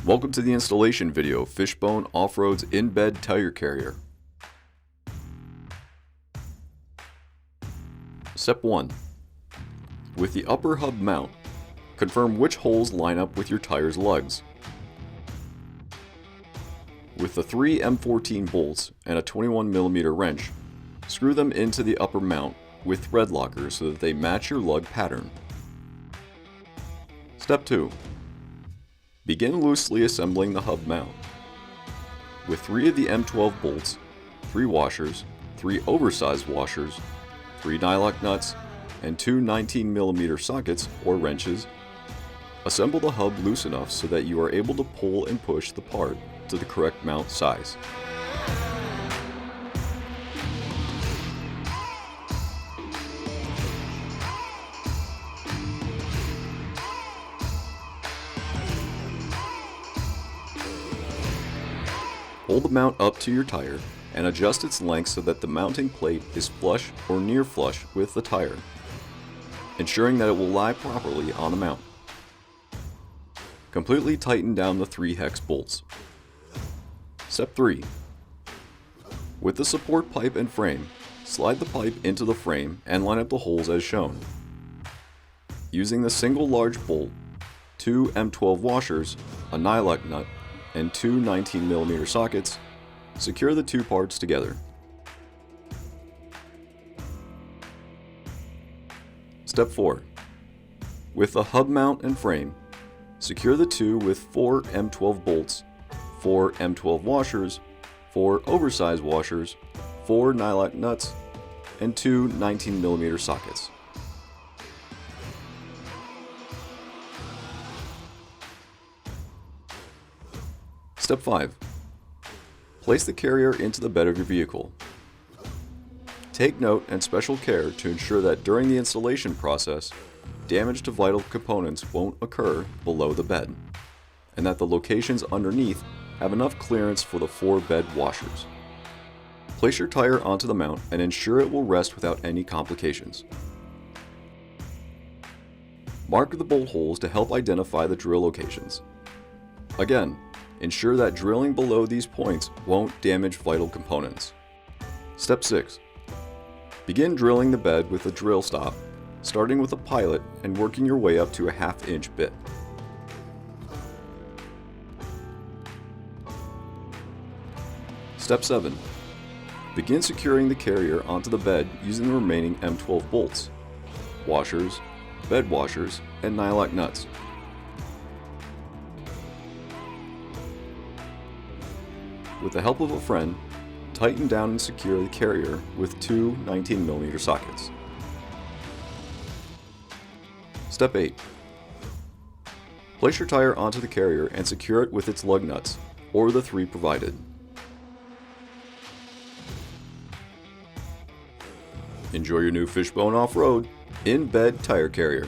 Welcome to the installation video of Fishbone Offroad's in-bed tire carrier. Step 1. With the upper hub mount, confirm which holes line up with your tire's lugs. With the 3 M14 bolts and a 21mm wrench, screw them into the upper mount with thread lockers so that they match your lug pattern. Step 2. Begin loosely assembling the hub mount. With 3 of the M12 bolts, 3 washers, 3 oversized washers, 3 nylock nuts, and 2 19mm sockets or wrenches, assemble the hub loose enough so that you are able to pull and push the part to the correct mount size. Hold the mount up to your tire and adjust its length so that the mounting plate is flush or near flush with the tire, ensuring that it will lie properly on the mount. Completely tighten down the 3 hex bolts. Step 3. With the support pipe and frame, slide the pipe into the frame and line up the holes as shown. Using the single large bolt, 2 M12 washers, a nylock nut, and 2 19mm sockets, secure the 2 parts together. Step 4. With the hub mount and frame, secure the 2 with 4 M12 bolts, 4 M12 washers, 4 oversized washers, 4 nylock nuts, and 2 19mm sockets. Step 5. Place the carrier into the bed of your vehicle. Take note and special care to ensure that during the installation process, damage to vital components won't occur below the bed, and that the locations underneath have enough clearance for the 4 bed washers. Place your tire onto the mount and ensure it will rest without any complications. Mark the bolt holes to help identify the drill locations. Again, ensure that drilling below these points won't damage vital components. Step 6. Begin drilling the bed with a drill stop, starting with a pilot and working your way up to a 1/2 inch bit. Step 7. Begin securing the carrier onto the bed using the remaining M12 bolts, washers, bed washers, and nylock nuts. With the help of a friend, tighten down and secure the carrier with 2 19mm sockets. Step 8. Place your tire onto the carrier and secure it with its lug nuts, or the 3 provided. Enjoy your new Fishbone Off-Road in-bed tire carrier.